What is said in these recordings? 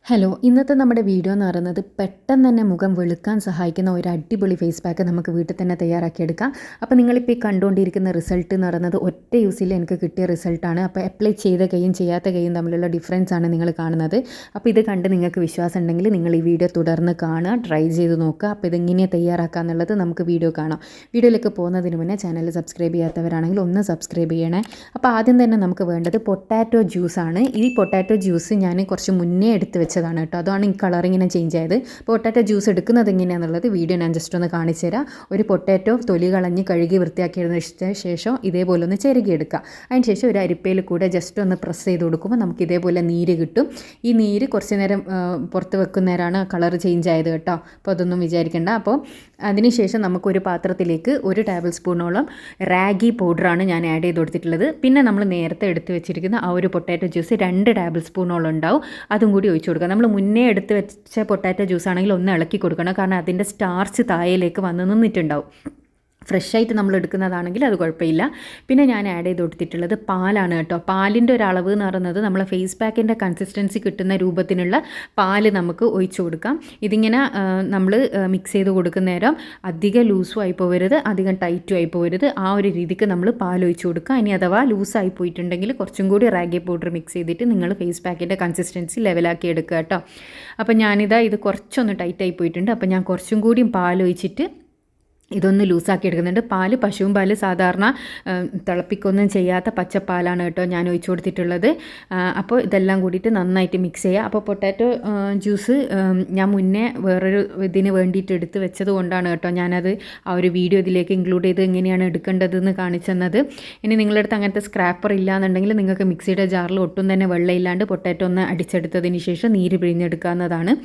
Hello, ഇന്നത്തെ നമ്മുടെ video എന്ന് പറയുന്നത് പെട്ടെന്ന് തന്നെ മുഖം വെളുക്കാൻ സഹായിക്കുന്ന ഒരു അടിപൊളി ഫേസ് പാക്ക് നമുക്ക് വീട്ടിൽ തന്നെ തയ്യാറാക്കിയെടുക്കാം. അപ്പോൾ നിങ്ങളിപ്പോൾ ഈ കണ്ടുകൊണ്ടിരിക്കുന്ന റിസൾട്ട് എന്ന് പറയുന്നത് ഒറ്റ യൂസിൽ എനിക്ക് കിട്ടിയ റിസൾട്ടാണ്. അപ്പോൾ അപ്ലൈ ചെയ്ത കൈയും ചെയ്യാത്ത കൈയും തമ്മിലുള്ള ഡിഫറൻസ് ആണ് നിങ്ങൾ കാണുന്നത്. അപ്പോൾ ഇത് കണ്ട് നിങ്ങൾക്ക് വിശ്വാസം ഉണ്ടെങ്കിൽ നിങ്ങൾ ഈ വീഡിയോ തുടർന്ന് കാണുക, ട്രൈ ചെയ്ത് നോക്കുക. അപ്പോൾ ഇതെങ്ങനെയാണ് തയ്യാറാക്കുക എന്നുള്ളത് നമുക്ക് വീഡിയോ കാണാം. വീഡിയോയിലേക്ക് പോകുന്നതിന് മുന്നേ ചാനൽ സബ്സ്ക്രൈബ് ചെയ്യാത്തവരാണെങ്കിൽ ഒന്ന് സബ്സ്ക്രൈബ് ചെയ്യണേ. അപ്പോൾ ആദ്യം തന്നെ നമുക്ക് വേണ്ടത് പൊട്ടാറ്റോ ജ്യൂസാണ്. ഈ പൊട്ടാറ്റോ ജ്യൂസ് ഞാൻ കുറച്ച് മുന്നേ എടുത്ത് വെച്ചതാണ് കേട്ടോ. അതാണ് ഈ കളർ ഇങ്ങനെ ചേഞ്ച് ആയത്. പൊട്ടാറ്റോ ജ്യൂസ് എടുക്കുന്നത് എങ്ങനെയാണെന്നുള്ളത് വീഡിയോ ഞാൻ ജസ്റ്റ് ഒന്ന് കാണിച്ചു തരാം. ഒരു പൊട്ടാറ്റോ തൊലി കളഞ്ഞ് കഴുകി വൃത്തിയാക്കിയതിന് ശേഷം ഇതേപോലെ ഒന്ന് ചെറുകിയെടുക്കുക. അതിന് ശേഷം ഒരു അരിപ്പയിൽ കൂടെ ജസ്റ്റ് ഒന്ന് പ്രസ് ചെയ്ത് കൊടുക്കുമ്പോൾ നമുക്ക് ഇതേപോലെ നീര് കിട്ടും. ഈ നീര് കുറച്ച് നേരം പുറത്ത് വെക്കുന്നേരമാണ് കളർ ചേഞ്ച് ആയത് കേട്ടോ. അപ്പോൾ അതൊന്നും വിചാരിക്കേണ്ട. അപ്പോൾ അതിനുശേഷം നമുക്കൊരു പാത്രത്തിലേക്ക് 1 ടേബിൾ സ്പൂണോളം റാഗി പൗഡറാണ് ഞാൻ ആഡ് ചെയ്ത് കൊടുത്തിട്ടുള്ളത്. പിന്നെ നമ്മൾ നേരത്തെ എടുത്ത് വെച്ചിരിക്കുന്ന ആ ഒരു പൊട്ടാറ്റോ ജ്യൂസ് 2 ടേബിൾ സ്പൂണോളം ഉണ്ടാവും. അതും കൂടി ഒഴിച്ചു കൊടുക്കുക. നമ്മൾ മുന്നേ എടുത്ത് വെച്ച പൊട്ടാറ്റോ ജ്യൂസ് ആണെങ്കിൽ ഒന്ന് ഇളക്കി കൊടുക്കണം. കാരണം അതിൻ്റെ സ്റ്റാർച്ച് താഴേക്ക് വന്ന് നിന്നിട്ടുണ്ടാവും. ഫ്രഷായിട്ട് നമ്മൾ എടുക്കുന്നതാണെങ്കിൽ അത് കുഴപ്പമില്ല. പിന്നെ ഞാൻ ആഡ് ചെയ്ത് കൊടുത്തിട്ടുള്ളത് പാലാണ് കേട്ടോ. പാലിൻ്റെ ഒരു അളവ് എന്ന് പറയുന്നത് നമ്മളെ ഫേസ് പാക്കിൻ്റെ കൺസിസ്റ്റൻസി കിട്ടുന്ന രൂപത്തിനുള്ള പാല് നമുക്ക് ഒഴിച്ചു കൊടുക്കാം. ഇതിങ്ങനെ നമ്മൾ മിക്സ് ചെയ്ത് കൊടുക്കുന്ന നേരം അധികം ലൂസും ആയി പോകരുത്, അധികം ടൈറ്റും ആയി പോകരുത്. ആ ഒരു രീതിക്ക് നമ്മൾ പാൽ ഒഴിച്ചു കൊടുക്കുക. ഇനി അഥവാ ലൂസായി പോയിട്ടുണ്ടെങ്കിൽ കുറച്ചും കൂടി റാഗി പൗഡർ മിക്സ് ചെയ്തിട്ട് നിങ്ങൾ ഫേസ് പാക്കിൻ്റെ കൺസിസ്റ്റൻസി ലെവലാക്കി എടുക്കുക കേട്ടോ. അപ്പോൾ ഞാനിതാ ഇത് കുറച്ചൊന്ന് ടൈറ്റായി പോയിട്ടുണ്ട്. അപ്പോൾ ഞാൻ കുറച്ചും കൂടിയും പാൽ ഒഴിച്ചിട്ട് ഇതൊന്ന് ലൂസാക്കി എടുക്കുന്നുണ്ട്. പാല് പശുവും പാല് സാധാരണ തിളപ്പിക്കൊന്നും ചെയ്യാത്ത പച്ചപ്പാലാണ് കേട്ടോ ഞാൻ ഒഴിച്ചു കൊടുത്തിട്ടുള്ളത്. അപ്പോൾ ഇതെല്ലാം കൂടിയിട്ട് നന്നായിട്ട് മിക്സ് ചെയ്യുക. അപ്പോൾ പൊട്ടാറ്റോ ജ്യൂസ് ഞാൻ മുന്നേ വേറൊരു ഇതിന് വേണ്ടിയിട്ട് എടുത്ത് വെച്ചത് കൊണ്ടാണ് കേട്ടോ ഞാനത് ആ ഒരു വീഡിയോ ഇതിലേക്ക് ഇൻക്ലൂഡ് ചെയ്ത് എങ്ങനെയാണ് എടുക്കേണ്ടതെന്ന് കാണിച്ചെന്നത്. ഇനി നിങ്ങളുടെ അടുത്ത് അങ്ങനത്തെ സ്ക്രാപ്പർ ഇല്ലാന്നുണ്ടെങ്കിൽ നിങ്ങൾക്ക് മിക്സിയുടെ ജാറിൽ ഒട്ടും തന്നെ വെള്ളമില്ലാണ്ട് പൊട്ടാറ്റോ ഒന്ന് അടിച്ചെടുത്തതിന് ശേഷം നീര് പിഴിഞ്ഞെടുക്കാവുന്നതാണ്.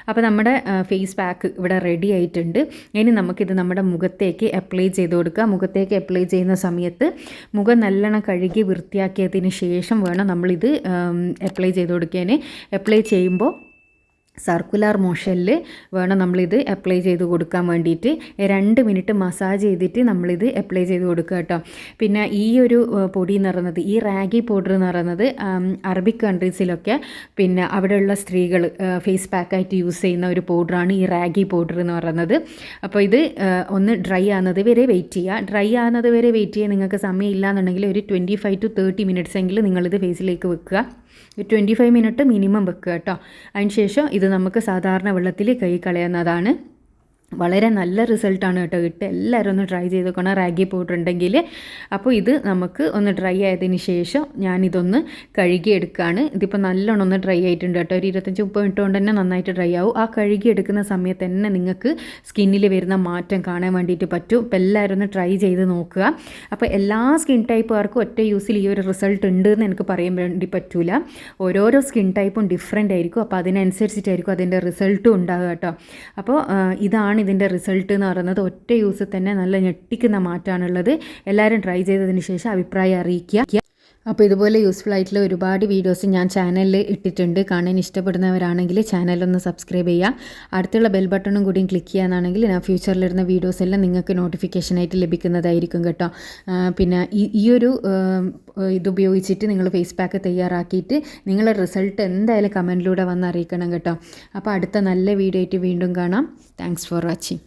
അപ്പോൾ നമ്മുടെ ഫേസ് പാക്ക് ഇവിടെ റെഡി ആയിട്ടുണ്ട്. ഇനി നമുക്കിത് നമ്മുടെ മുഖത്തേക്ക് അപ്ലൈ ചെയ്ത് കൊടുക്കുക. മുഖത്തേക്ക് അപ്ലൈ ചെയ്യുന്ന സമയത്ത് മുഖം നല്ലോണം കഴുകി വൃത്തിയാക്കിയതിന് ശേഷം വേണം നമ്മളിത് അപ്ലൈ ചെയ്ത് കൊടുക്കാൻ. അപ്ലൈ ചെയ്യുമ്പോൾ സർക്കുലർ മോഷനിൽ വേണം നമ്മളിത് അപ്ലൈ ചെയ്ത് കൊടുക്കാൻ വേണ്ടിയിട്ട്. 2 മിനിറ്റ് മസാജ് ചെയ്തിട്ട് നമ്മളിത് അപ്ലൈ ചെയ്ത് കൊടുക്കുക കേട്ടോ. പിന്നെ ഈ ഒരു പൊടി എന്ന് പറയുന്നത്, ഈ റാഗി പൗഡർ എന്ന് പറയുന്നത് അറബിക് കൺട്രീസിലൊക്കെ പിന്നെ അവിടെയുള്ള സ്ത്രീകൾ ഫേസ് പാക്കായിട്ട് യൂസ് ചെയ്യുന്ന ഒരു പൗഡറാണ് ഈ റാഗി പൗഡർ എന്ന് പറയുന്നത്. അപ്പോൾ ഇത് ഒന്ന് ഡ്രൈ ആകുന്നത് വരെ വെയിറ്റ് ചെയ്യുക. ഡ്രൈ ആകുന്നത് വരെ വെയിറ്റ് ചെയ്യാൻ നിങ്ങൾക്ക് സമയമില്ല എന്നുണ്ടെങ്കിൽ ഒരു 25 to 30 മിനിറ്റ്സ് എങ്കിലും നിങ്ങളിത് ഫേസിലേക്ക് വെക്കുക. 25 മിനിറ്റ് മിനിമം വെക്കുക കേട്ടോ. അതിന് ശേഷം ഇത് നമുക്ക് സാധാരണ വെള്ളത്തിൽ കഴുകി കളയുന്നതാണ്. വളരെ നല്ല റിസൾട്ടാണ് കേട്ടോ കിട്ടുക. എല്ലാവരും ഒന്ന് ട്രൈ ചെയ്ത് നോക്കണം റാഗി പൗഡർ ഉണ്ടെങ്കിൽ. അപ്പോൾ ഇത് നമുക്ക് ഒന്ന് ഡ്രൈ ആയതിന് ശേഷം ഞാനിതൊന്ന് കഴുകിയെടുക്കുകയാണ്. ഇതിപ്പോൾ നല്ലോണം ഒന്ന് ഡ്രൈ ആയിട്ടുണ്ട് കേട്ടോ. ഒരു 25-30 മിനിറ്റ് കൊണ്ട് തന്നെ നന്നായിട്ട് ഡ്രൈ ആവും. ആ കഴുകിയെടുക്കുന്ന സമയത്ത് തന്നെ നിങ്ങൾക്ക് സ്കിന്നിൽ വരുന്ന മാറ്റം കാണാൻ വേണ്ടിയിട്ട് പറ്റും. അപ്പോൾ എല്ലാവരും ഒന്ന് ട്രൈ ചെയ്ത് നോക്കുക. അപ്പോൾ എല്ലാ സ്കിൻ ടൈപ്പുകാർക്കും ഒറ്റ യൂസിൽ ഈ ഒരു റിസൾട്ട് ഉണ്ട് എന്ന് എനിക്ക് പറയാൻ വേണ്ടി പറ്റില്ല. ഓരോരോ സ്കിൻ ടൈപ്പും ഡിഫറെൻ്റ് ആയിരിക്കും. അപ്പോൾ അതിനനുസരിച്ചിട്ടായിരിക്കും അതിൻ്റെ റിസൾട്ടും ഉണ്ടാകുക കേട്ടോ. അപ്പോൾ ഇതാണ് ഇതിൻ്റെ റിസൾട്ട് എന്ന് പറയുന്നത്. ഒറ്റ യൂസിൽ തന്നെ നല്ല ഞെട്ടിക്കുന്ന മാറ്റമാണുള്ളത്. എല്ലാവരും ട്രൈ ചെയ്തതിന് ശേഷം അഭിപ്രായം അറിയിക്കുക. അപ്പോൾ ഇതുപോലെ യൂസ്ഫുൾ ആയിട്ടുള്ള ഒരുപാട് വീഡിയോസ് ഞാൻ ചാനലിൽ ഇട്ടിട്ടുണ്ട്. കാണാൻ ഇഷ്ടപ്പെടുന്നവരാണെങ്കിൽ ചാനലൊന്ന് സബ്സ്ക്രൈബ് ചെയ്യുക. അടുത്തുള്ള ബെൽ ബട്ടണും കൂടിയും ക്ലിക്ക് ചെയ്യാനാണെങ്കിൽ ഞാൻ ഫ്യൂച്ചറിലിടുന്ന വീഡിയോസ് എല്ലാം നിങ്ങൾക്ക് നോട്ടിഫിക്കേഷനായിട്ട് ലഭിക്കുന്നതായിരിക്കും കേട്ടോ. പിന്നെ ഈ ഒരു ഇതുപയോഗിച്ചിട്ട് നിങ്ങൾ ഫേസ് പാക്ക് തയ്യാറാക്കിയിട്ട് നിങ്ങളുടെ റിസൾട്ട് എന്തായാലും കമൻറ്റിലൂടെ വന്ന് അറിയിക്കണം കേട്ടോ. അപ്പോൾ അടുത്ത നല്ല വീഡിയോ ആയിട്ട് വീണ്ടും കാണാം. Thanks for watching.